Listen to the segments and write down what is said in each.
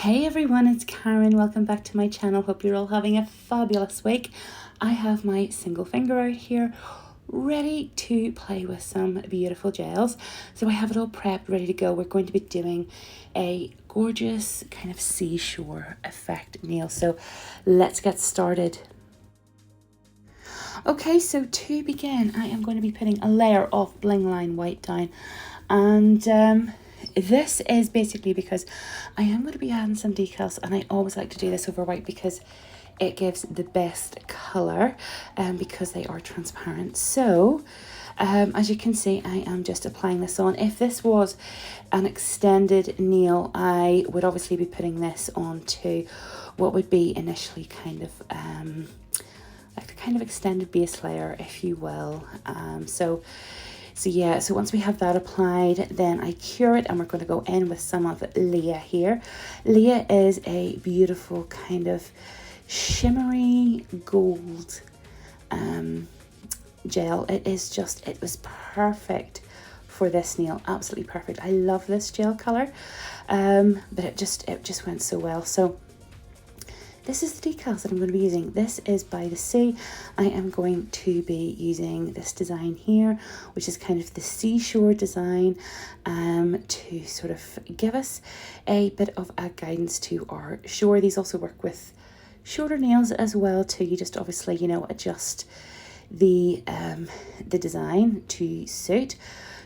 Hey everyone, it's Karen. Welcome back to my channel. Hope you're all having a fabulous week. I have my single finger out here ready to play with some beautiful gels. So I have it all prepped, ready to go. We're going to be doing a gorgeous kind of seashore effect nail. So let's get started. Okay, so to begin, I am going to be putting a layer of Bling Line white down, and this is basically because I am going to be adding some decals, and I always like to do this over white because it gives the best colour, because they are transparent. So as you can see, I am just applying this on. If this was an extended nail, I would obviously be putting this onto what would be initially kind of like a kind of extended base layer, if you will. So once we have that applied, then I cure it, and we're going to go in with some of Leah here. Leah is a beautiful kind of shimmery gold gel. It was perfect for this nail, absolutely perfect. I love this gel color, but it just went so well. So this is the decals that I'm going to be using. This is by the sea. I am going to be using this design here, which is kind of the seashore design, to sort of give us a bit of a guidance to our shore. These also work with shorter nails as well too. You just obviously, adjust the design to suit.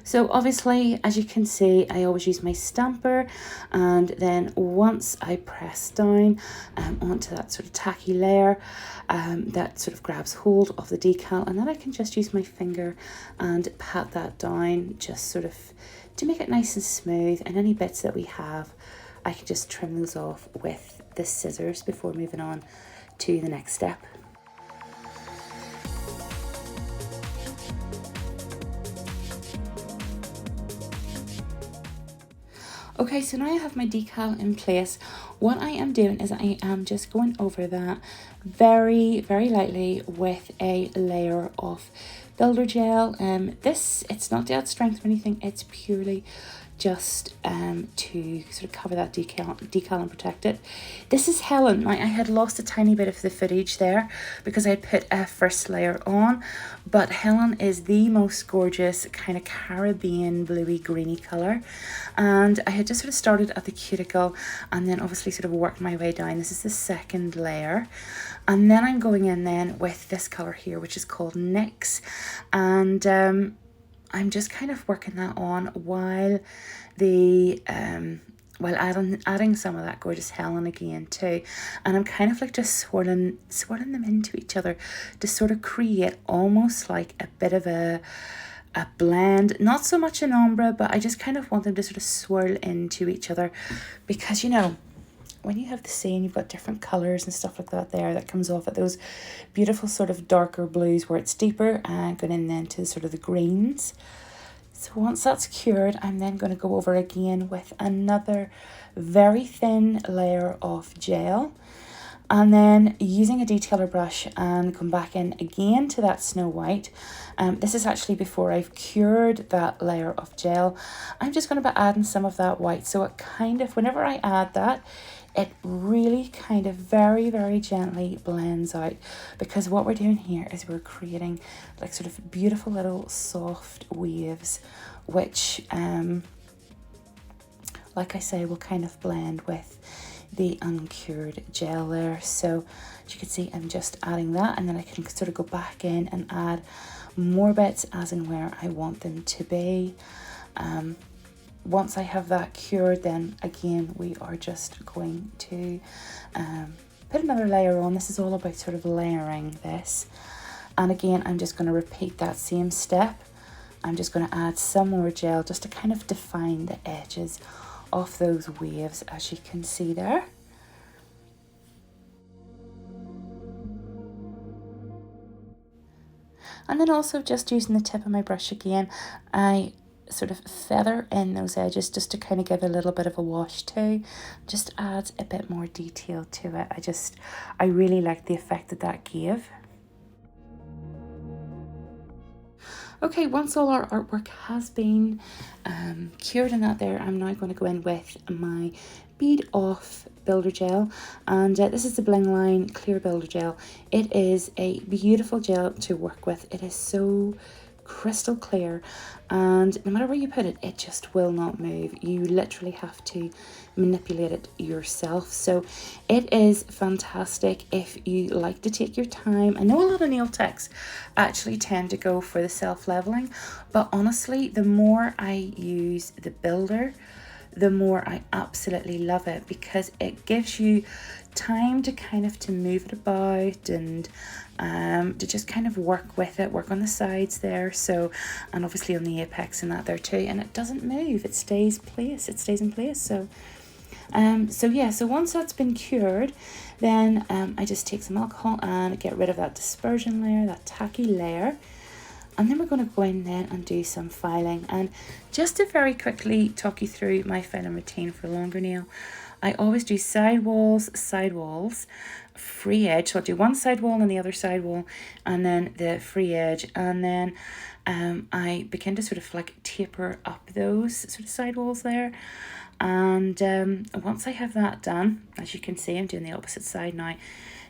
So obviously, as you can see, I always use my stamper, and then once I press down onto that sort of tacky layer, that sort of grabs hold of the decal, and then I can just use my finger and pat that down, just sort of to make it nice and smooth. And any bits that we have, I can just trim those off with the scissors before moving on to the next step. Okay, so now I have my decal in place. What I am doing is I am just going over that very, very lightly with a layer of builder gel. It's not to add strength or anything, it's purely just to sort of cover that decal and protect it. This is Helen. Now, I had lost a tiny bit of the footage there because I had put a first layer on, but Helen is the most gorgeous kind of Caribbean bluey greeny colour, and I had just sort of started at the cuticle and then obviously sort of worked my way down. This is the second layer, and then I'm going in then with this colour here, which is called Nyx, and I'm just kind of working that on while adding some of that gorgeous Helen again too, and I'm kind of like just swirling them into each other to sort of create almost like a bit of a blend, not so much an ombre, but I just kind of want them to sort of swirl into each other, because when you have the sea and you've got different colours and stuff like that there, that comes off at those beautiful sort of darker blues where it's deeper, and going in then to sort of the greens. So once that's cured, I'm then going to go over again with another very thin layer of gel, and then using a detailer brush and come back in again to that snow white. This is actually before I've cured that layer of gel. I'm just going to be adding some of that white, so it kind of, whenever I add that, it really kind of very, very gently blends out, because what we're doing here is we're creating like sort of beautiful little soft waves, which like I say, will kind of blend with the uncured gel there. So as you can see, I'm just adding that, and then I can sort of go back in and add more bits as and where I want them to be. Once I have that cured, then again we are just going to put another layer on. This is all about sort of layering this, and again I'm just going to repeat that same step. I'm just going to add some more gel just to kind of define the edges of those waves, as you can see there. And then also just using the tip of my brush again, I sort of feather in those edges just to kind of give a little bit of a wash too. Just adds a bit more detail to it. I really like the effect that gave. Okay, once all our artwork has been cured in that there, I'm now going to go in with my Bead Off Builder Gel, and this is the Bling Line Clear Builder Gel. It is a beautiful gel to work with. It is so crystal clear, and no matter where you put it, it just will not move. You literally have to manipulate it yourself. So it is fantastic if you like to take your time. I know a lot of nail techs actually tend to go for the self-leveling, but honestly, the more I use the builder, the more I absolutely love it, because it gives you time to kind of to move it about and to just kind of work with it, work on the sides there, so, and obviously on the apex and that there too, and it doesn't move, it stays in place. So yeah, so once that's been cured, then I just take some alcohol and get rid of that dispersion layer, that tacky layer. And then we're going to go in then and do some filing. And just to very quickly talk you through my filing routine for longer nail, I always do side walls, free edge. So I'll do one side wall and the other side wall, and then the free edge. And then I begin to sort of like taper up those sort of side walls there. And once I have that done, as you can see, I'm doing the opposite side now.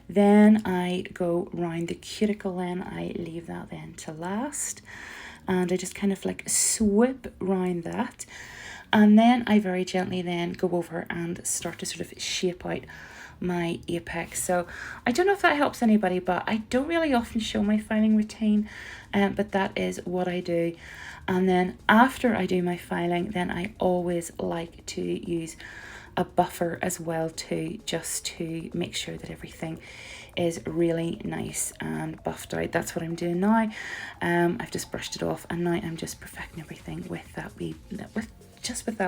Then I go round the cuticle, then I leave that then to last, and I just kind of like swoop round that, and then I very gently then go over and start to sort of shape out my apex. So I don't know if that helps anybody, but I don't really often show my filing routine, but that is what I do. And then after I do my filing, then I always like to use a buffer as well too, just to make sure that everything is really nice and buffed out. That's what I'm doing now. I've just brushed it off, and now I'm just perfecting everything with that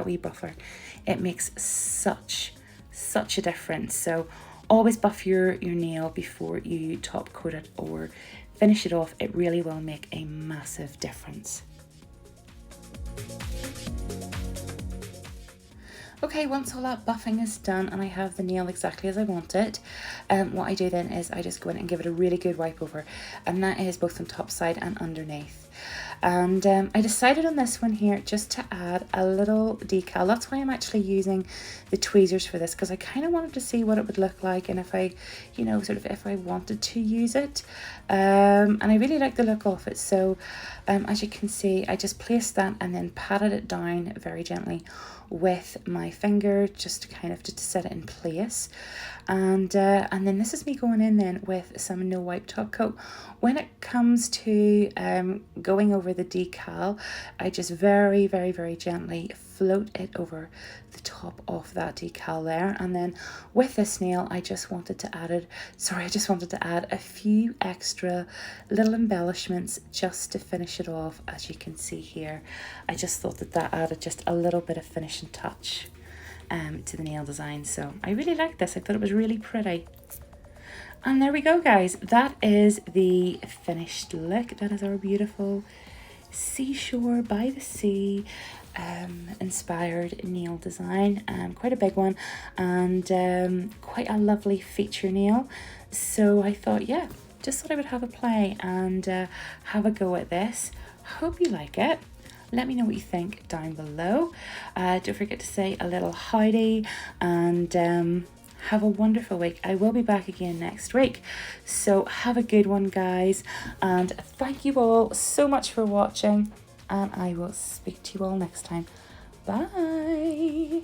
wee buffer. It makes such a difference. So always buff your nail before you top coat it or finish it off. It really will make a massive difference. Okay, once all that buffing is done and I have the nail exactly as I want it, what I do then is I just go in and give it a really good wipe over, and that is both on top side and underneath. And I decided on this one here just to add a little decal. That's why I'm actually using the tweezers for this, because I kind of wanted to see what it would look like, and if I, you know, sort of if I wanted to use it. And I really like the look of it. So as you can see, I just placed that and then patted it down very gently with my finger, just to kind of to set it in place. And then this is me going in then with some no wipe top coat. When it comes to going over the decal, I just very gently float it over the top of that decal there. And then with this nail, I just wanted to add a few extra little embellishments just to finish it off. As you can see here, I just thought that added just a little bit of finishing touch to the nail design. So I really liked this. I thought it was really pretty. And there we go, guys. That is the finished look. That is our beautiful seashore by the sea inspired nail design. Quite a big one, and quite a lovely feature nail. So I thought, yeah, just thought I would have a play and have a go at this. Hope you like it. Let me know what you think down below. Don't forget to say a little howdy, and have a wonderful week. I will be back again next week. So have a good one, guys. And thank you all so much for watching. And I will speak to you all next time. Bye.